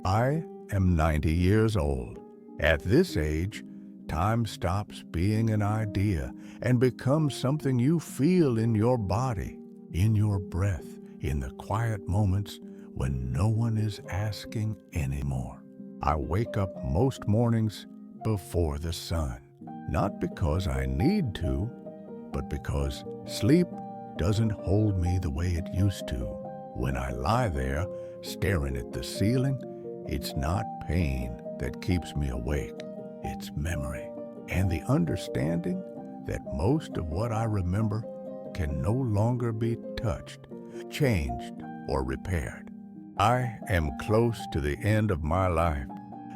I am 90 years old. At this age, time stops being an idea and becomes something you feel in your body, in your breath, in the quiet moments when no one is asking anymore. I wake up most mornings before the sun, not because I need to, but because sleep doesn't hold me the way it used to. When I lie there staring at the ceiling, it's not pain that keeps me awake. It's memory and the understanding that most of what I remember can no longer be touched, changed, or repaired. I am close to the end of my life.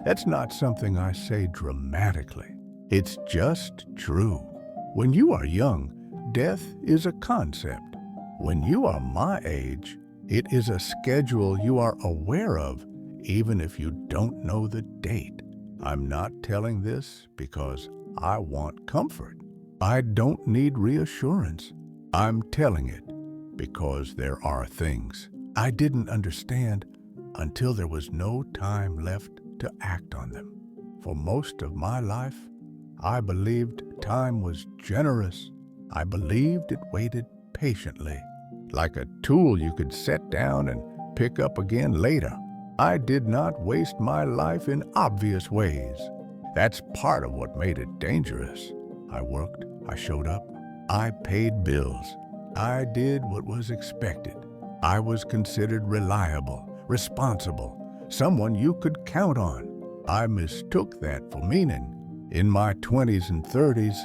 That's not something I say dramatically. It's just true. When you are young, death is a concept. When you are my age, it is a schedule you are aware of, even if you don't know the date. I'm not telling this because I want comfort. I don't need reassurance. I'm telling it because there are things I didn't understand until there was no time left to act on them. For most of my life, I believed time was generous. I believed it waited patiently, like a tool you could set down and pick up again later. I did not waste my life in obvious ways. That's part of what made it dangerous. I worked, I showed up, I paid bills. I did what was expected. I was considered reliable, responsible, someone you could count on. I mistook that for meaning. In my 20s and 30s,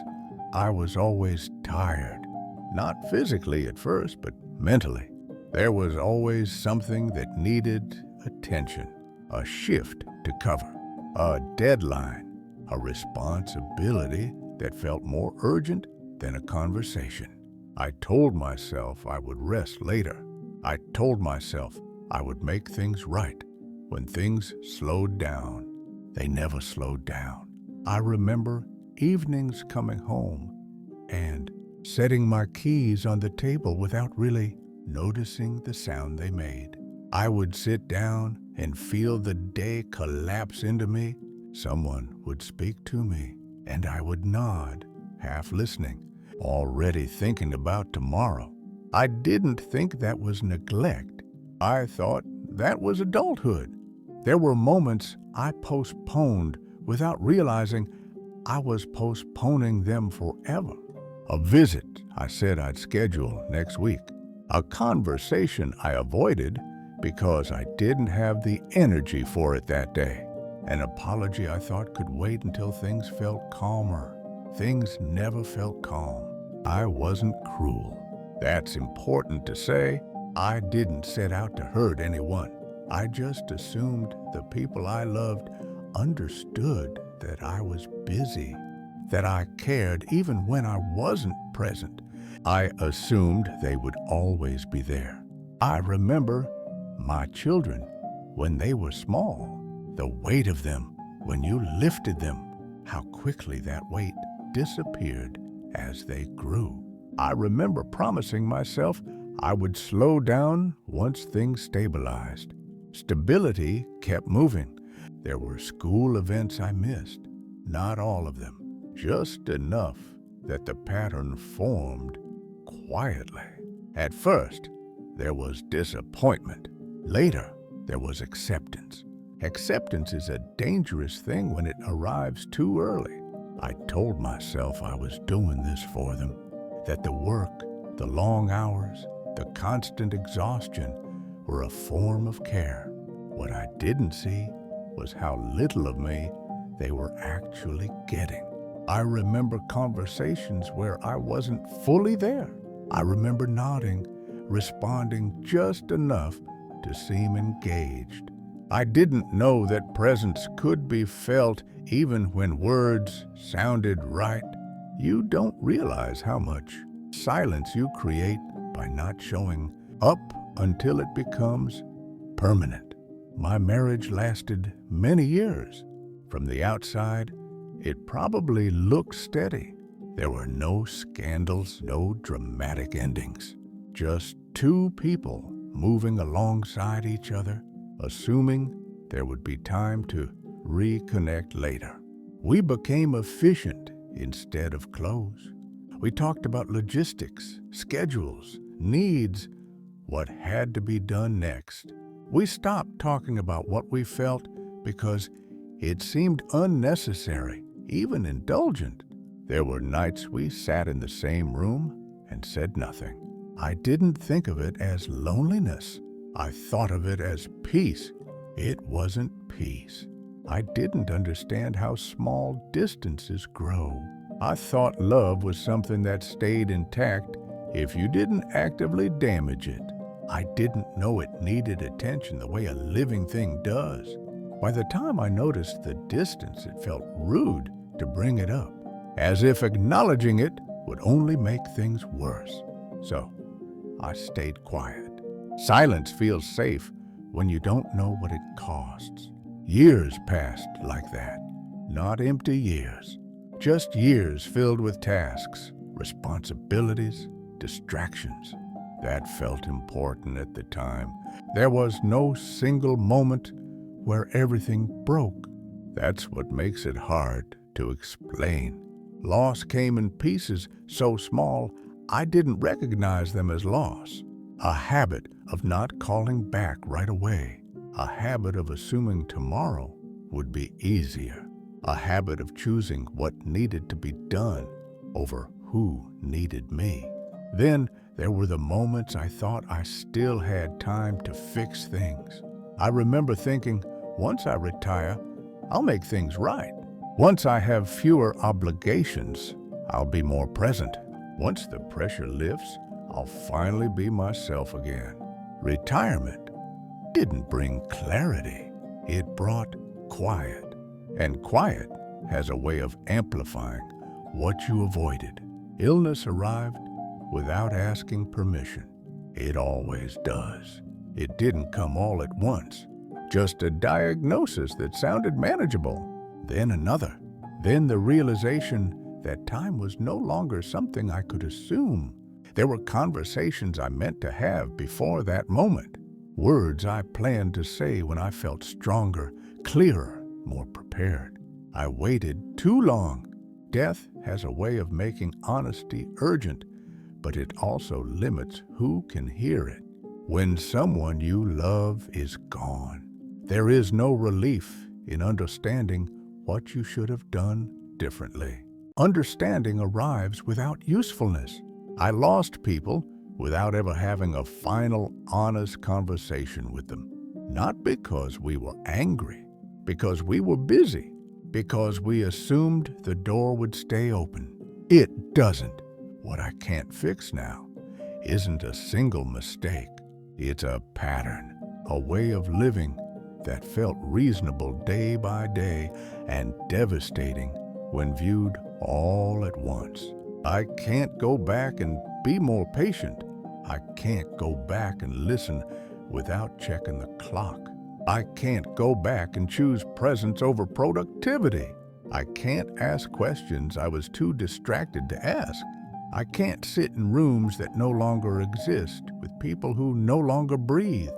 I was always tired. Not physically at first, but mentally. There was always something that needed attention, a shift to cover, a deadline, a responsibility that felt more urgent than a conversation. I told myself I would rest later. I told myself I would make things right. When things slowed down, they never slowed down. I remember evenings coming home and setting my keys on the table without really noticing the sound they made. I would sit down and feel the day collapse into me. Someone would speak to me, and I would nod, half listening, already thinking about tomorrow. I didn't think that was neglect. I thought that was adulthood. There were moments I postponed without realizing I was postponing them forever. A visit I said I'd schedule next week. A conversation I avoided because I didn't have the energy for it that day. An apology I thought could wait until things felt calmer. Things never felt calm. I wasn't cruel. That's important to say. I didn't set out to hurt anyone. I just assumed the people I loved understood that I was busy, that I cared even when I wasn't present. I assumed they would always be there. I remember my children when they were small, the weight of them when you lifted them, how quickly that weight disappeared as they grew. I remember promising myself I would slow down once things stabilized. Stability kept moving. There were school events I missed, not all of them, just enough that the pattern formed quietly. At first, there was disappointment. Later, there was acceptance. Acceptance is a dangerous thing when it arrives too early. I told myself I was doing this for them, that the work, the long hours, the constant exhaustion were a form of care. What I didn't see was how little of me they were actually getting. I remember conversations where I wasn't fully there. I remember nodding, responding just enough to seem engaged. I didn't know that presence could be felt even when words sounded right. You don't realize how much silence you create by not showing up until it becomes permanent. My marriage lasted many years. From the outside, it probably looked steady. There were no scandals, no dramatic endings. Just two people moving alongside each other, assuming there would be time to reconnect later. We became efficient instead of close. We talked about logistics, schedules, needs, what had to be done next. We stopped talking about what we felt because it seemed unnecessary, even indulgent. There were nights we sat in the same room and said nothing. I didn't think of it as loneliness. I thought of it as peace. It wasn't peace. I didn't understand how small distances grow. I thought love was something that stayed intact if you didn't actively damage it. I didn't know it needed attention the way a living thing does. By the time I noticed the distance, it felt rude to bring it up, as if acknowledging it would only make things worse. So I stayed quiet. Silence feels safe when you don't know what it costs. Years passed like that. Not empty years, just years filled with tasks, responsibilities, distractions. That felt important at the time. There was no single moment where everything broke. That's what makes it hard to explain. Loss came in pieces so small I didn't recognize them as loss. A habit of not calling back right away. A habit of assuming tomorrow would be easier. A habit of choosing what needed to be done over who needed me. Then there were the moments I thought I still had time to fix things. I remember thinking, once I retire, I'll make things right. Once I have fewer obligations, I'll be more present. Once the pressure lifts, I'll finally be myself again. Retirement didn't bring clarity. It brought quiet. And quiet has a way of amplifying what you avoided. Illness arrived without asking permission. It always does. It didn't come all at once. Just a diagnosis that sounded manageable, then another. Then the realization that time was no longer something I could assume. There were conversations I meant to have before that moment. Words I planned to say when I felt stronger, clearer, more prepared. I waited too long. Death has a way of making honesty urgent, but it also limits who can hear it. When someone you love is gone, there is no relief in understanding what you should have done differently. Understanding arrives without usefulness. I lost people without ever having a final, honest conversation with them. Not because we were angry, because we were busy, because we assumed the door would stay open. It doesn't. What I can't fix now isn't a single mistake. It's a pattern, a way of living that felt reasonable day by day and devastating when viewed all at once. I can't go back and be more patient. I can't go back and listen without checking the clock. I can't go back and choose presence over productivity. I can't ask questions I was too distracted to ask. I can't sit in rooms that no longer exist with people who no longer breathe.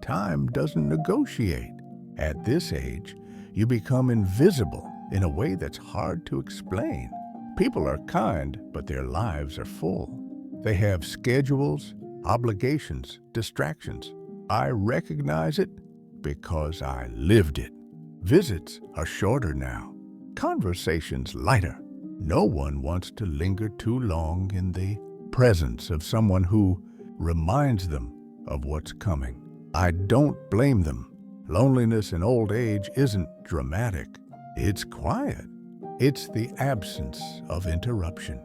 Time doesn't negotiate. At this age, you become invisible in a way that's hard to explain. People are kind, but their lives are full. They have schedules, obligations, distractions. I recognize it because I lived it. Visits are shorter now. Conversations lighter. No one wants to linger too long in the presence of someone who reminds them of what's coming. I don't blame them. Loneliness in old age isn't dramatic. It's quiet. It's the absence of interruption.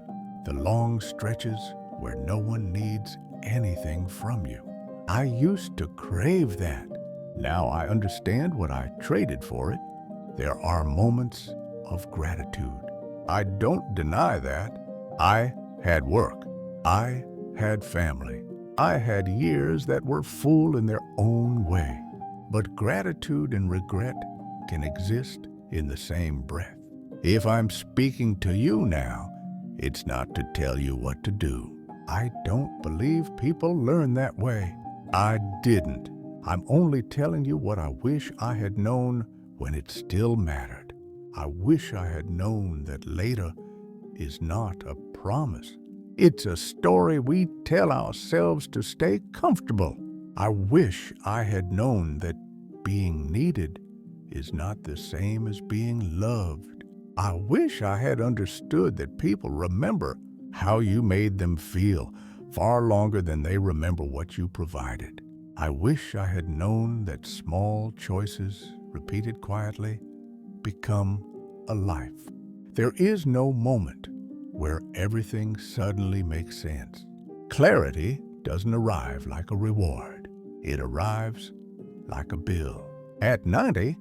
The long stretches where no one needs anything from you. I used to crave that. Now I understand what I traded for it. There are moments of gratitude. I don't deny that. I had work. I had family. I had years that were full in their own way. But gratitude and regret can exist in the same breath. If I'm speaking to you now, it's not to tell you what to do. I don't believe people learn that way. I didn't. I'm only telling you what I wish I had known when it still mattered. I wish I had known that later is not a promise. It's a story we tell ourselves to stay comfortable. I wish I had known that being needed is not the same as being loved. I wish I had understood that people remember how you made them feel far longer than they remember what you provided. I wish I had known that small choices, repeated quietly, become a life. There is no moment where everything suddenly makes sense. Clarity doesn't arrive like a reward. It arrives like a bill. At 90,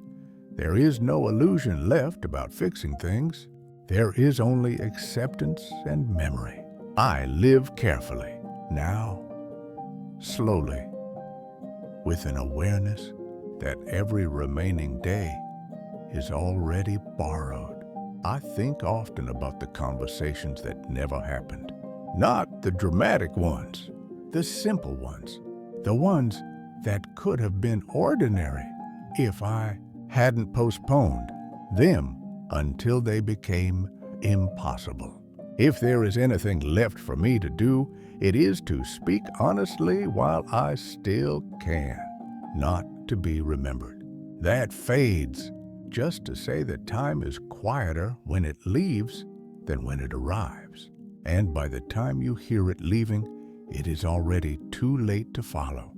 there is no illusion left about fixing things. There is only acceptance and memory. I live carefully, now, slowly, with an awareness that every remaining day is already borrowed. I think often about the conversations that never happened. Not the dramatic ones, the simple ones, the ones that could have been ordinary if I hadn't postponed them until they became impossible. If there is anything left for me to do, it is to speak honestly while I still can, not to be remembered. That fades, just to say that time is quieter when it leaves than when it arrives. And by the time you hear it leaving, it is already too late to follow.